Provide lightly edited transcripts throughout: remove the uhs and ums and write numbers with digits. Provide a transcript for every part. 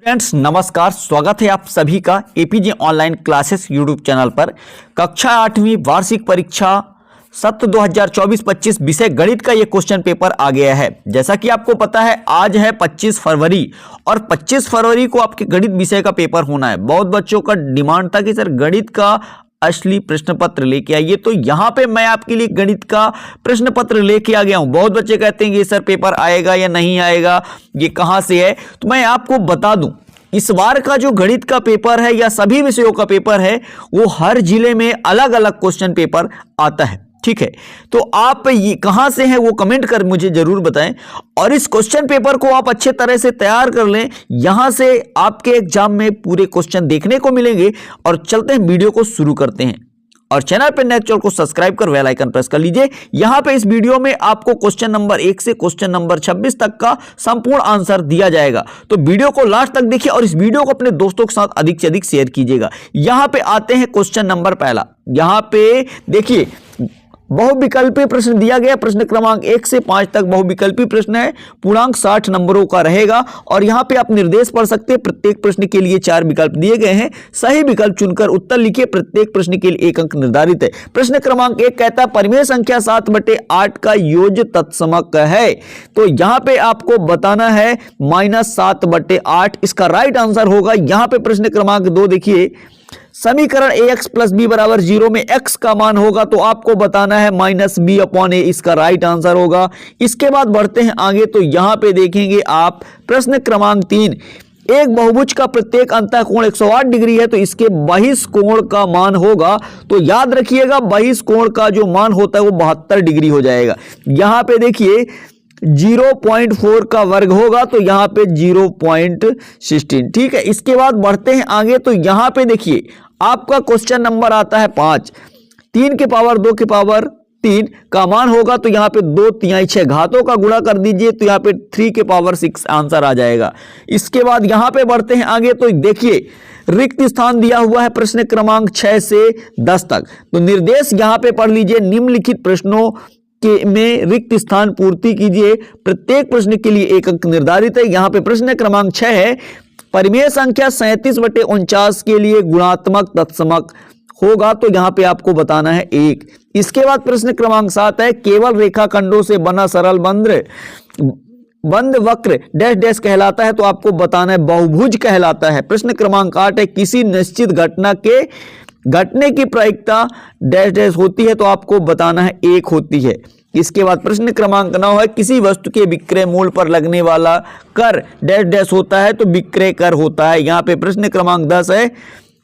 Friends नमस्कार, स्वागत है आप सभी का APJ online classes YouTube channel पर। कक्षा 8वीं वार्षिक परीक्षा सत्र 2024-25 विषय गणित का ये क्वेश्चन पेपर आ गया है। जैसा कि आपको पता है आज है 25 फरवरी और 25 फरवरी को आपके गणित विषय का पेपर होना है। बहुत बच्चों का डिमांड था कि सर गणित का असली प्रश्न पत्र लेके आइए, तो यहाँ पे मैं आपके लिए गणित का प्रश्न पत्र लेके आ गया हूँ। बहुत बच्चे कहते हैं कि सर पेपर आएगा या नहीं आएगा, ये कहाँ से है, तो मैं आपको बता दूं इस बार का जो गणित का पेपर है या सभी विषयों का पेपर है वो हर जिले में अलग अलग क्वेश्चन पेपर आता है। ठीक है, तो आप ये कहां से हैं वो कमेंट कर मुझे जरूर बताएं और इस क्वेश्चन पेपर को आप अच्छे तरह से तैयार कर लें। यहां से आपके एग्जाम में पूरे क्वेश्चन देखने को मिलेंगे। और चलते हैं, वीडियो को शुरू करते हैं और चैनल पर नए चैनल को सब्सक्राइब कर बेल आइकन प्रेस कर लीजिए। यहां पे इस वीडियो में आपको क्वेश्चन नंबर 1 से क्वेश्चन नंबर 26 तक का संपूर्ण आंसर दिया जाएगा, तो वीडियो को लास्ट तक देखिए और इस वीडियो को अपने दोस्तों के साथ अधिक से अधिक शेयर कीजिएगा। यहां पे आते हैं क्वेश्चन नंबर पहला। यहां पे देखिए बहुविकल्पीय प्रश्न दिया गया, प्रश्न क्रमांक 1 से 5 तक बहुविकल्पीय प्रश्न है, पूर्णांक 60 नंबरों का रहेगा और यहां पे आप निर्देश पढ़ सकते हैं। प्रत्येक प्रश्न के लिए 4 विकल्प दिए गए हैं, सही विकल्प चुनकर उत्तर लिखिए। प्रत्येक प्रश्न के लिए 1 अंक निर्धारित है। प्रश्न क्रमांक 1 कहता है परिमेय संख्या 7/8 का योज्य तत्समक है, तो यहां पे आपको बताना है -7/8 इसका राइट आंसर होगा। यहां पे प्रश्न क्रमांक 2 देखिए, समीकरण ax + b = 0 में x का मान होगा, तो आपको बताना है -b/a इसका राइट आंसर होगा। इसके बाद बढ़ते हैं आगे, तो यहां पे देखेंगे आप प्रश्न क्रमांक 3, एक बहुभुज का प्रत्येक अंतःकोण 108 डिग्री है, तो इसके बहिष्कोण का मान होगा, तो याद रखिएगा बहिष्कोण का जो मान होता है वो 72 डिग्री हो जाएगा। यहां पे देखिए 0.4 का वर्ग होगा, तो यहां पे 0.16। ठीक है, इसके बाद बढ़ते हैं आगे, तो यहां पे देखिए आपका क्वेश्चन नंबर आता है 5, 3 के पावर 2 के पावर 3 का मान होगा, तो यहां पे 2 6 घातों का गुणा कर दीजिए, तो यहां पे 3 के पावर 6 आंसर आ जाएगा। इसके बाद यहां पे बढ़ते हैं आगे, तो देखिए रिक्त स्थान दिया हुआ है प्रश्न क्रमांक 6 से 10 तक, तो निर्देश यहां पे पढ़ लीजिए। निम्नलिखित प्रश्नों में रिक्त स्थान पूर्ति कीजिए, प्रत्येक प्रश्न के लिए 1 अंक निर्धारित है। यहां पे प्रश्न क्रमांक 6 है परिमेय संख्या 37/49 के लिए गुणात्मक तत्समक होगा, तो यहां पे आपको बताना है 1। इसके बाद प्रश्न क्रमांक 7 है केवल रेखाखंडों से बना सरल बंद वक्र डैश डैश कहलाता है, तो आपको बताना है बहुभुज कहलाता है। प्रश्न क्रमांक 8 है किसी निश्चित घटना के घटने की प्रायिकता डैश डैश होती है, तो आपको बताना है 1 होती है। इसके बाद प्रश्न क्रमांक 9 है किसी वस्तु के विक्रय मूल्य पर लगने वाला कर डैश डैश होता है, तो विक्रय कर होता है। यहाँ पे प्रश्न क्रमांक 10 है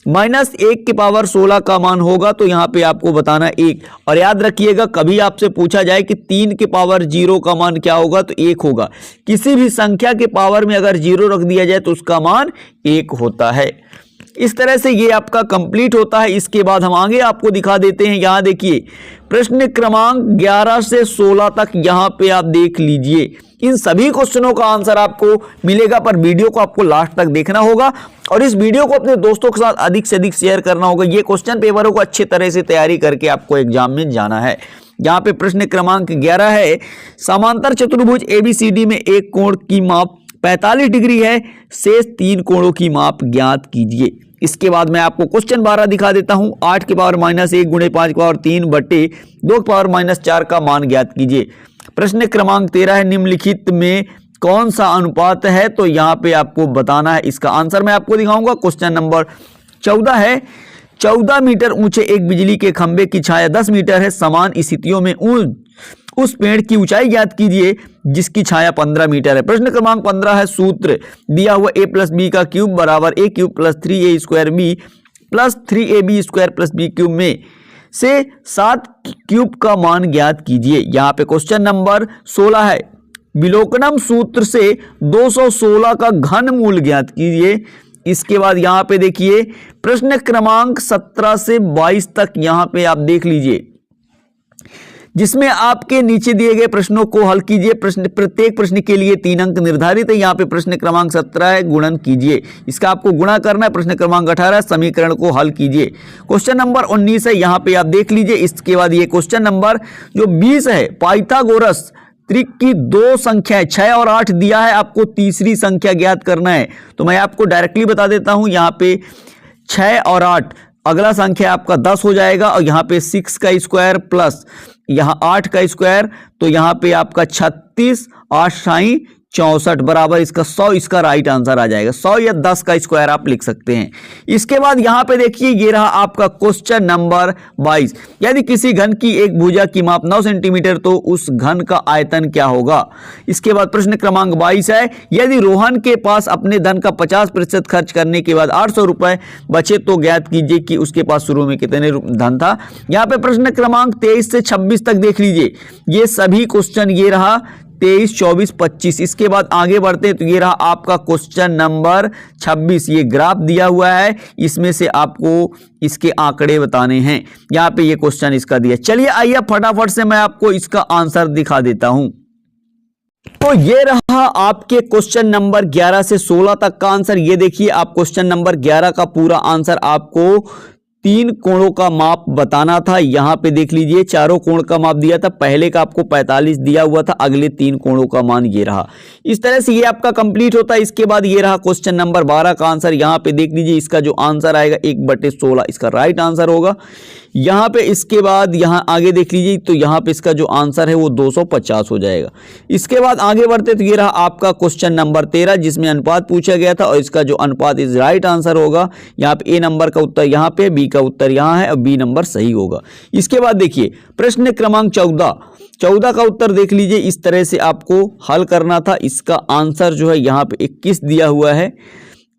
-1 के पावर 16 का मान होगा, तो यहाँ पे आपको बताना है 1। और याद रखिएगा कभी आपसे पूछा जाए कि 3 के पावर 0 का मान क्या होगा, तो 1 होगा। किसी भी संख्या के पावर में अगर 0 रख दिया जाए तो उसका मान 1 होता है। इस तरह से ये आपका कंप्लीट होता है। इसके बाद हम आगे आपको दिखा देते हैं। यहां देखिए प्रश्न क्रमांक 11 से 16 तक यहां पे आप देख लीजिए, इन सभी क्वेश्चनों का आंसर आपको मिलेगा, पर वीडियो को आपको लास्ट तक देखना होगा और इस वीडियो को अपने दोस्तों के साथ अधिक से अधिक शेयर करना होगा। ये क्वेश्चन पेपरों को अच्छे तरह से तैयारी करके आपको एग्जाम में जाना है। यहाँ पे प्रश्न क्रमांक 11 है समांतर चतुर्भुज ABCD में एक कोण की माप 45 डिग्री है, शेष 3 कोणों की माप ज्ञात कीजिए। इसके बाद मैं आपको क्वेश्चन 12 दिखा देता हूं। 8 के पावर -1 × 5 के पावर 3 बटे 2 के पावर -4 का मान ज्ञात कीजिए। प्रश्न क्रमांक 13 है निम्नलिखित में कौन सा अनुपात है, तो यहाँ पे आपको बताना है। इसका आंसर मैं आपको दिखाऊंगा। क्वेश्चन नंबर 14 है 14 मीटर ऊंचे एक बिजली के खंभे की छाया 10 मीटर है, समान स्थितियों में उस पेड़ की ऊंचाई ज्ञात कीजिए जिसकी छाया 15 मीटर है। प्रश्न क्रमांक 15 है सूत्र दिया हुआ a + b का क्यूब बराबर a³ + 3a² b + 3ab² + b³ में से 7 क्यूब का मान ज्ञात कीजिए। यहाँ पे क्वेश्चन नंबर 16 है विलोकनम सूत्र से 216 का घन मूल ज्ञात कीजिए। इसके बाद यहाँ पे देखिए प्रश्न क्रमांक 17 से 22 तक यहाँ पे आप देख लीजिए, जिसमें आपके नीचे दिए गए प्रश्नों को हल कीजिए। प्रत्येक प्रश्न के लिए 3 अंक निर्धारित है। यहाँ पे प्रश्न क्रमांक 17 है गुणन कीजिए, इसका आपको गुणा करना है। प्रश्न क्रमांक 18 समीकरण को हल कीजिए। क्वेश्चन नंबर 19 है, यहाँ पे आप देख लीजिए। इसके बाद ये क्वेश्चन नंबर जो 20 है पाइथागोरस त्रिक की दो संख्याएं 6 और 8 दिया है, आपको तीसरी संख्या ज्ञात करना है। तो मैं आपको डायरेक्टली बता देता हूं, यहाँ पे 6 और 8, अगला संख्या आपका 10 हो जाएगा और यहाँ पे 6 का स्क्वायर प्लस यहाँ 8 का स्क्वायर, तो यहाँ पे आपका 36, 8 साई 64 बराबर इसका 100, इसका राइट आंसर आ जाएगा। 100 या 10 का स्क्वायर आप लिख सकते हैं। इसके बाद यहाँ पे देखिए, ये रहा आपका क्वेश्चन नंबर 22। यदि किसी घन की एक भुजा की माप 9 सेंटीमीटर तो उस घन का आयतन क्या होगा। इसके बाद प्रश्न क्रमांक 22 है, यदि रोहन के पास अपने धन का 50% खर्च करने के बाद 800 रुपए बचे तो ज्ञात कीजिए कि उसके पास शुरू में कितने धन था। यहाँ पे प्रश्न क्रमांक 23 से 26 तक देख लीजिए, ये सभी क्वेश्चन ये रहा 23, 24, 25। इसके बाद आगे बढ़ते हैं तो ये रहा आपका क्वेश्चन नंबर 26। ये ग्राफ दिया हुआ है, इसमें से आपको इसके आंकड़े बताने हैं। यहाँ पे ये क्वेश्चन इसका दिया। चलिए आइए फटाफट से मैं आपको इसका आंसर दिखा देता हूं। तो ये रहा आपके क्वेश्चन नंबर 11 से 16 तक का आंसर। ये देखिए, आप क्वेश्चन नंबर 11 का पूरा आंसर आपको 3 कोणों का माप बताना था। यहां पे देख लीजिए, चारों कोण का माप दिया था। पहले का आपको 45 दिया हुआ था, अगले 3 कोणों का मान ये रहा। इस तरह से ये आपका कंप्लीट होता है। इसके बाद ये रहा क्वेश्चन नंबर 12 का आंसर। यहां पे देख लीजिए, इसका जो आंसर आएगा 1/16 इसका राइट आंसर होगा। यहां पे इसके बाद यहां आगे देख लीजिए, तो यहां पे इसका जो आंसर है वो 250 हो जाएगा। इसके बाद आगे बढ़ते तो ये रहा आपका क्वेश्चन नंबर 13, जिसमें अनुपात पूछा गया था और इसका जो अनुपात इस राइट आंसर होगा। यहाँ पे ए नंबर का उत्तर यहाँ पे, बी का उत्तर यहाँ है और बी नंबर सही होगा। इसके बाद देखिए प्रश्न क्रमांक 14 का उत्तर देख लीजिए, इस तरह से आपको हल करना था। इसका आंसर जो है यहाँ पे 21 दिया हुआ है।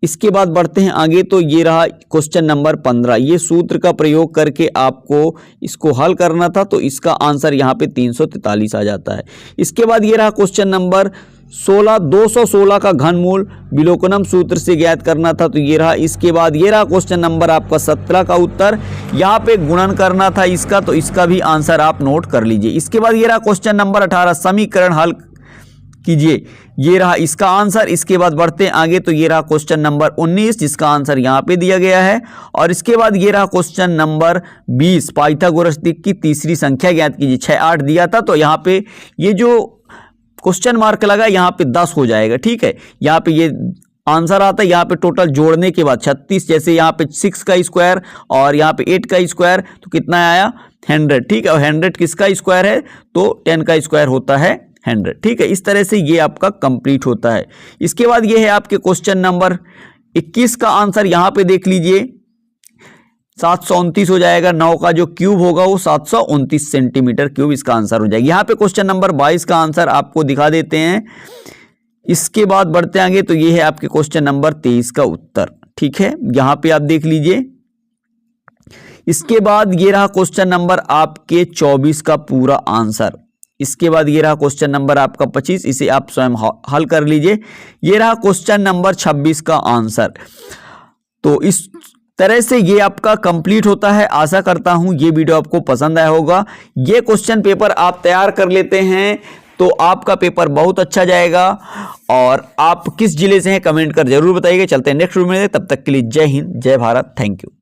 इसके बाद बढ़ते हैं आगे, तो ये रहा क्वेश्चन नंबर 15। ये सूत्र का प्रयोग करके आपको इसको हल करना था, तो इसका आंसर यहाँ पे 343 आ जाता है। इसके बाद ये रहा क्वेश्चन नंबर 16, 216 का घनमूल विलोकनम सूत्र से ज्ञात करना था, तो ये रहा। इसके बाद ये रहा क्वेश्चन नंबर आपका 17 का उत्तर। यहाँ पे गुणन करना था इसका, तो इसका भी आंसर आप नोट कर लीजिए। इसके बाद ये रहा क्वेश्चन नंबर 18, समीकरण हल कीजिए, ये रहा इसका आंसर। इसके बाद बढ़ते हैं आगे, तो ये रहा क्वेश्चन नंबर 19, जिसका आंसर यहाँ पे दिया गया है। और इसके बाद ये रहा क्वेश्चन नंबर 20, पाइथागोरस की तीसरी संख्या ज्ञात कीजिए। 6, 8 दिया था, तो यहाँ पे ये जो क्वेश्चन मार्क लगा यहाँ पे 10 हो जाएगा। ठीक है, यहाँ पे ये आंसर आता है। यहाँ पे टोटल जोड़ने के बाद 36, जैसे यहाँ पे 6 का स्क्वायर और यहाँ पे 8 का स्क्वायर, तो कितना आया 100। ठीक है, और 100 किसका स्क्वायर है, तो 10 का स्क्वायर होता है 100। ठीक है, इस तरह से ये आपका कंप्लीट होता है। इसके बाद ये है आपके क्वेश्चन नंबर 21 का आंसर। यहाँ पे देख लीजिए 729 हो जाएगा। 9 का जो क्यूब होगा वो 729 सेंटीमीटर क्यूब इसका आंसर हो जाएगा। यहाँ पे क्वेश्चन नंबर 22 का आंसर आपको दिखा देते हैं। इसके बाद बढ़ते आगे, तो ये है आपके क्वेश्चन नंबर 23 का उत्तर। ठीक है, यहाँ पे आप देख लीजिए। इसके बाद ये रहा क्वेश्चन नंबर आपके 24 का पूरा आंसर। इसके बाद ये रहा क्वेश्चन नंबर आपका 25, इसे आप स्वयं हल कर लीजिए। ये रहा क्वेश्चन नंबर 26 का आंसर। तो इस तरह से ये आपका कंप्लीट होता है। आशा करता हूं ये वीडियो आपको पसंद आया होगा। ये क्वेश्चन पेपर आप तैयार कर लेते हैं तो आपका पेपर बहुत अच्छा जाएगा। और आप किस जिले से हैं कमेंट कर जरूर बताइएगा। चलते हैं नेक्स्ट वीडियो में, तब तक के लिए जय हिंद, जय भारत, थैंक यू।